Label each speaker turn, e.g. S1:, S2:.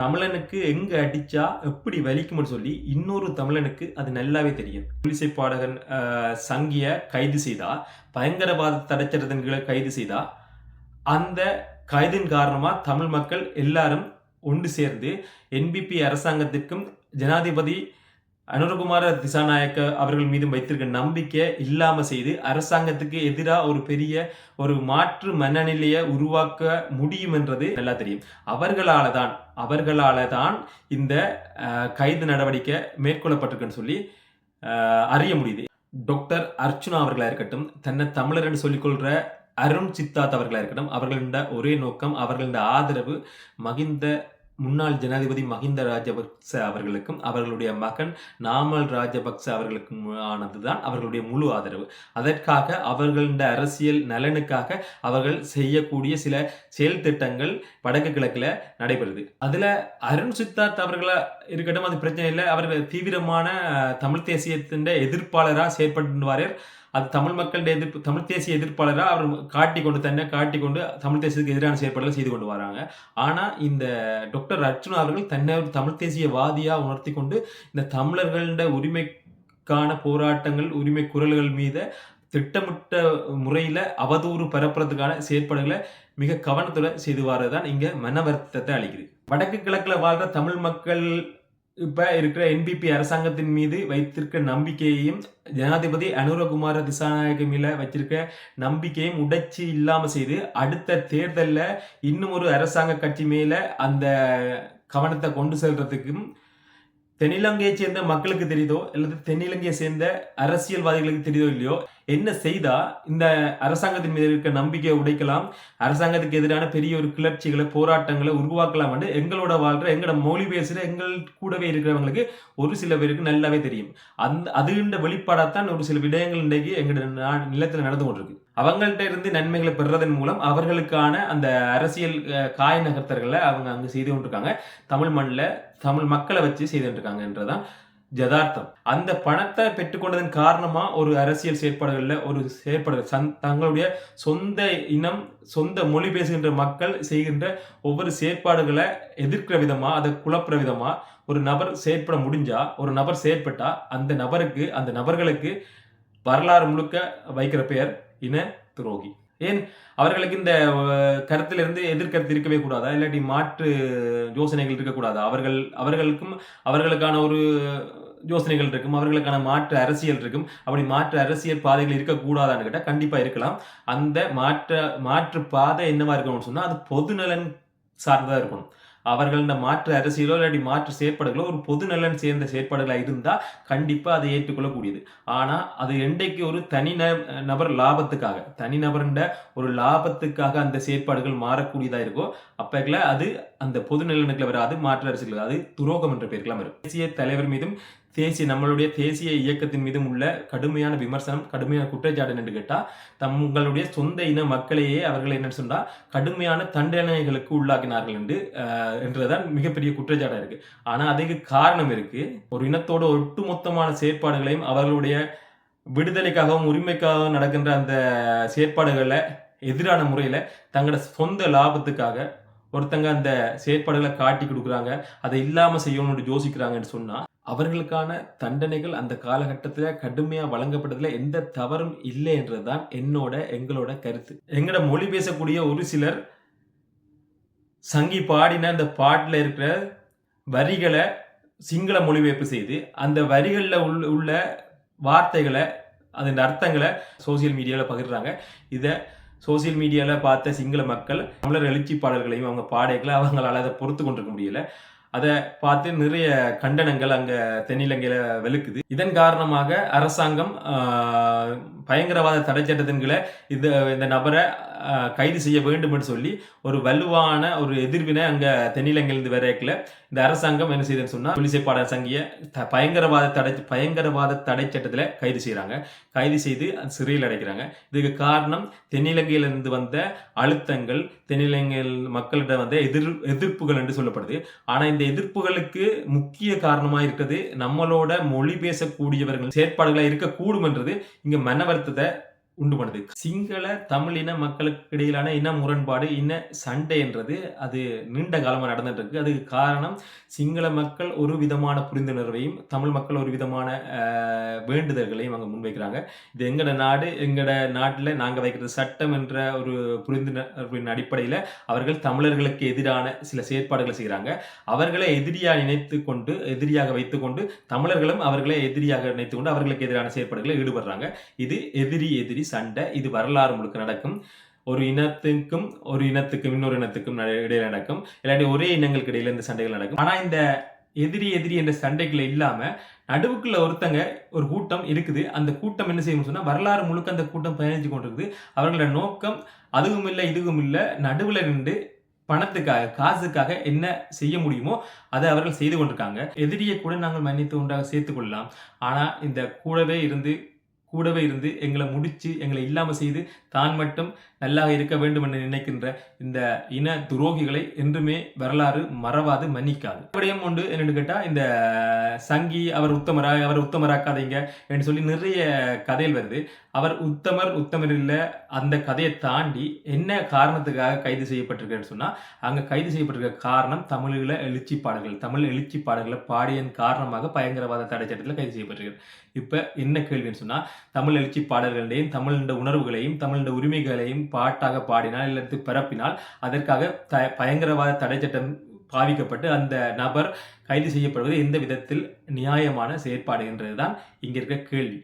S1: தமிழனுக்கு எங்க அடிச்சா எப்படி வலிக்கும்னு சொல்லி இன்னொரு தமிழனுக்கு அது நல்லாவே தெரியும். இசை பாடகன் சங்கிய கைது செய்தா, பயங்கரவாத தடைச்சட்டத்தின் கீழ கைது செய்தா, அந்த கைதின் காரணமா தமிழ் மக்கள் எல்லாரும் ஒன்று சேர்ந்து என்பிபி அரசாங்கத்திற்கும் ஜனாதிபதி அனுரகுமார திசாநாயக்க அவர்கள் மீது வைத்திருக்க நம்பிக்கை இல்லாம செய்து அரசாங்கத்துக்கு எதிராக ஒரு பெரிய ஒரு மாற்று மனநிலையை உருவாக்க முடியும் என்றது நல்லா தெரியும். அவர்களால தான் இந்த கைது நடவடிக்கை மேற்கொள்ளப்பட்டிருக்குன்னு சொல்லி அறிய முடியுது. டாக்டர் அர்ச்சுனா அவர்களா இருக்கட்டும், தன்னை தமிழர் என்று சொல்லிக்கொள்ற அருண் சித்தார்த் அவர்களா இருக்கட்டும், அவர்களின் ஒரே நோக்கம், அவர்களின் ஆதரவு முன்னாள் ஜனாதிபதி மஹிந்த ராஜபக்ச அவர்களுக்கும் அவர்களுடைய மகன் நாமல் ராஜபக்ச அவர்களுக்கும் ஆனதுதான் அவர்களுடைய முழு ஆதரவு. அதற்காக அவர்களுடைய அரசியல் நலனுக்காக அவர்கள் செய்யக்கூடிய சில செயல் திட்டங்கள் வடக்கு கிழக்குல நடைபெறுது. அதுல அருண் சித்தார்த் அவர்களா இருக்கட்டும், அது பிரச்சனை இல்லை. அவர்கள் தீவிரமான தமிழ் தேசியத்தின் எதிர்ப்பாளராக செயற்படுவார். அது தமிழ் மக்களுடைய எதிர்ப்பு, தமிழ் தேசிய எதிர்ப்பாளராக அவர் காட்டிக்கொண்டு தமிழ் தேசியத்துக்கு எதிரான செயற்பாடுகள் செய்து கொண்டு வராங்க. ஆனால் இந்த டாக்டர் அர்ச்சுனா அவர்கள் தன்னை ஒரு தமிழ் தேசியவாதியாக உணர்த்தி கொண்டு இந்த தமிழர்கள உரிமைக்கான போராட்டங்கள், உரிமை குரல்கள் மீது திட்டமிட்ட முறையில் அவதூறு பரப்புறதுக்கான செயற்பாடுகளை மிக கவனத்தோட செய்து வரதான் இங்க மன வருத்தத்தை அளிக்குது. வடக்கு கிழக்குல வாழ்ற தமிழ் மக்கள் இப்ப இருக்கிற என்பிபி அரசாங்கத்தின் மீது வைத்திருக்க நம்பிக்கையையும் ஜனாதிபதி அனுரகுமார திசாநாயக்க மேல வச்சிருக்க நம்பிக்கையும் உடைச்சி இல்லாம செய்து அடுத்த தேர்தல்ல இன்னும் ஒரு அரசாங்க கட்சி மேல அந்த கவனத்தை கொண்டு செல்றதுக்கும் தென்னிலங்கையை சேர்ந்த மக்களுக்கு தெரியுதோ அல்லது தென்னிலங்கையை சேர்ந்த அரசியல்வாதிகளுக்கு தெரியுதோ இல்லையோ, என்ன செய்தா இந்த அரசாங்கத்தின் மீது இருக்க நம்பிக்கையை உடைக்கலாம், அரசாங்கத்துக்கு எதிரான பெரிய ஒரு கிளர்ச்சிகளை போராட்டங்களை உருவாக்கலாம் என்று எங்களோட வாழ்ற எங்களோட மொழி பேசுற எங்கள் கூடவே இருக்கிறவங்களுக்கு ஒரு சில பேருக்கு நல்லாவே தெரியும். அதுகின்ற வெளிப்பாடாத்தான் ஒரு சில விடயங்கள் இன்றைக்கு எங்களோட நிலத்தில் நடந்து கொண்டிருக்கு. அவங்கள்ட்ட இருந்து நன்மைகளை பெறுறதன் மூலம் அவர்களுக்கான அந்த அரசியல் காய் நகர்த்தர்களை அவங்க அங்க செய்து கொண்டிருக்காங்க. தமிழ் மண்ணில் தமிழ் மக்களை வச்சு செய்து கொண்டிருக்காங்கன்றதான் யதார்த்தம். அந்த பணத்தை பெற்றுக்கொண்டதன் காரணமா ஒரு அரசியல் செயற்பாடுகள் தங்களுடைய சொந்த இனம், சொந்த மொழி பேசுகின்ற மக்கள் செய்கின்ற ஒவ்வொரு செயற்பாடுகளை எதிர்க்கிற விதமா, அதை குழப்புற விதமா ஒரு நபர் செயற்பட முடிஞ்சா, ஒரு நபர் செயற்பட்டா அந்த நபர்களுக்கு வரலாறு முழுக்க வைக்கிற பெயர் இன துரோகி. ஏன் அவர்களுக்கு இந்த கருத்திலிருந்து எதிர்கருத்து இருக்கவே கூடாதா? இல்லாட்டி மாற்று யோசனைகள் இருக்கக்கூடாதா? அவர்களுக்கான ஒரு யோசனைகள் இருக்கும், அவர்களுக்கான மாற்று அரசியல் இருக்கும். அப்படி மாற்று அரசியல் பாதைகள் இருக்கக்கூடாதான்னு கேட்டால் கண்டிப்பா இருக்கலாம். அந்த மாற்று பாதை என்னவா இருக்கணும்னு சொன்னா அது பொதுநலன் சார்ந்ததா இருக்கணும். அவர்கள் இந்த மாற்று அரசியலோ இல்லாட்டி மாற்று செயற்பாடுகளோ ஒரு பொது நலன் சேர்ந்த செயற்பாடுகளாக இருந்தால் கண்டிப்பாக அதை ஏற்றுக்கொள்ளக்கூடியது. ஆனால் அது என்றைக்கு ஒரு தனிநபர் லாபத்துக்காக, தனிநபர்ன்ற ஒரு லாபத்துக்காக அந்த செயற்பாடுகள் மாறக்கூடியதாக இருக்கோ அப்போக்கில் அது அந்த பொது நலனுக்குள்ள வராது, மாற்று அரசியல் அது துரோகம் என்ற பெயருக்கெல்லாம் வரும். தேசிய தலைவர் மீதும் நம்மளுடைய தேசிய இயக்கத்தின் மீதும் உள்ள கடுமையான விமர்சனம், கடுமையான குற்றச்சாட்டு என்று கேட்டால் தங்களுடைய சொந்த இன மக்களையே அவர்கள் என்ன சொன்னா கடுமையான தண்டனைகளுக்கு உள்ளாக்கினார்கள் என்றுதான் மிகப்பெரிய குற்றச்சாட்டாக இருக்கு. ஆனா அதுக்கு காரணம் இருக்கு. ஒரு இனத்தோட ஒட்டுமொத்தமான செயற்பாடுகளையும் அவர்களுடைய விடுதலைக்காகவும் உரிமைக்காகவும் நடக்கின்ற அந்த செயற்பாடுகளை எதிரான முறையில தங்களோட சொந்த லாபத்துக்காக ஒருத்தங்க அந்த செயற்பாடுகளை காட்டி கொடுக்குறாங்க, அதை இல்லாம செய்யணும்னு யோசிக்கிறாங்கன்னு சொன்னா அவர்களுக்கான தண்டனைகள் அந்த காலகட்டத்தில் கடுமையாக வழங்கப்பட்டதில் எந்த தவறும் இல்லை என்றதுதான் எங்களோட கருத்து. எங்களோட மொழி பேசக்கூடிய ஒரு சிலர் சங்கி பாடின அந்த பாட்டில் இருக்கிற வரிகளை சிங்கள மொழிபெயர்ப்பு செய்து அந்த வரிகளில் உள்ள வார்த்தைகளை, அதன் அர்த்தங்களை சோசியல் மீடியாவில் பகிர்றாங்க. இதை சோசியல் மீடியாவில் பார்த்த சிங்கள மக்கள் தமிழர் எழுச்சி பாடல்களையும் அவங்க பாடைகளை அவங்களால அதை பொறுத்து கொண்டிருக்க முடியல. அதை பார்த்து நிறைய கண்டனங்கள் அங்கே தென்னிலங்கையில் வெளுக்குது. இதன் காரணமாக அரசாங்கம் பயங்கரவாத தடை சட்டத்தின் கீழ இந்த நபரை கைது செய்ய வேண்டும் என்று சொல்லி ஒரு வலுவான ஒரு எதிர்வினை அங்கே தென்னிலங்கையிலிருந்து வரைக்கல இந்த அரசாங்கம் என்ன செய்யுதுன்னு சொன்னால் போலீஸை பாடல் சங்கிய பயங்கரவாத தடை சட்டத்தில் கைது செய்கிறாங்க. கைது செய்து சிறையில் அடைக்கிறாங்க. இதுக்கு காரணம் தென்னிலங்கையிலிருந்து வந்த அழுத்தங்கள், தென்னிலங்கையில் மக்களிடம் வந்த எதிர்ப்புகள் என்று சொல்லப்படுது. ஆனால் இந்த எதிர்ப்புகளுக்கு முக்கிய காரணமாக இருக்கிறது நம்மளோட மொழி பேசக்கூடியவர்கள் செயற்பாடுகளாக இருக்கக்கூடும் என்றது இங்கே மன வருத்தத்தை உண்டு பண்ணுது. சிங்கள, தமிழின மக்களுக்கு இடையிலான இன முரண்பாடு, இன சண்டை என்றது அது நீண்ட காலமா நடந்துட்டு இருக்கு. அதுக்கு காரணம் சிங்கள மக்கள் ஒரு விதமான புரிந்துணர்வையும், தமிழ் மக்கள் ஒரு விதமான வேண்டுதல்களையும் அங்க முன்வைக்கிறாங்க. இது எங்கட நாடு, எங்கட நாட்டுல நாங்க வைக்கிற சட்டம் என்ற ஒரு புரிந்துணர்வின் அடிப்படையில அவர்கள் தமிழர்களுக்கு எதிரான சில செயற்பாடுகளை செய்றாங்க. அவர்களை எதிரியாக வைத்துக்கொண்டு தமிழர்களும் அவர்களை எதிரியாக நினைத்துக்கொண்டு அவர்களுக்கு எதிரான செயற்பாடுகளை ஈடுபடுறாங்க. இது எதிரி சண்டை. இது வரலாறு முழுக்க நடக்கும். ஒரு இனத்துக்கும் இன்னொரு இனத்துக்கும் இடையில நடக்கும். இல்லாட்டி ஒரே இனங்களுக்கு இடையில இந்த சண்டைகள் நடக்கும். ஆனா இந்த எதிரி என்ற சண்டைகள் இல்லாம நடுவுக்குள்ள ஒரு கூட்டம் இருக்குது. அந்த கூட்டம் என்ன செய்யும் சொன்னா, வரலாறு முழுக்க அந்த கூட்டம் பயணிச்சு கொண்டிருக்குது. அவர்களோட நோக்கம் அதுவும் இல்ல, இதுவும் இல்ல, நடுவுல நின்று பணத்துக்காக, காசுக்காக என்ன செய்ய முடியுமோ அதை அவர்கள் செய்து கொண்டிருக்காங்க. எதிரியை கூட நாங்கள் மன்னித்து ஒன்றாக சேர்த்துக் கொள்ளலாம். ஆனா இந்த கூடவே இருந்து எங்களை முடிச்சு, எங்களை இல்லாம செய்து தான் மட்டும் நல்லாக இருக்க வேண்டும் என்று நினைக்கின்ற இந்த இன துரோகிகளை என்றுமே வரலாறு மறவாது, மன்னிக்காது. விடயம் உண்டு என்னன்னு கேட்டா, இந்த சங்கி அவர் உத்தமராக்காதீங்க என்று சொல்லி நிறைய கதைகள் வருது. அவர் உத்தமர் இல்ல. அந்த கதையை தாண்டி என்ன காரணத்துக்காக கைது செய்யப்பட்டிருக்காருன்னு சொன்னா, அங்க கைது செய்யப்பட்டிருக்க காரணம் தமிழ் எழுச்சி பாடல்களை பாடியன் காரணமாக பயங்கரவாத தடை சட்டத்தில் கைது செய்யப்பட்டிருக்காரு. இப்ப என்ன கேள்வின்னு சொன்னா, தமிழ் எழுச்சி பாடல்களையும், தமிழின் உணர்வுகளையும், தமிழின் உரிமைகளையும் பாட்டாக பாடினால் இல்லது பரப்பினால் அதற்காக பயங்கரவாத தடை சட்டம் பாவிக்கப்பட்டு அந்த நபர் கைது செய்யப்படுவது எந்த விதத்தில் நியாயமான செயற்பாடு என்றதுதான் இங்க இருக்க கேள்வி.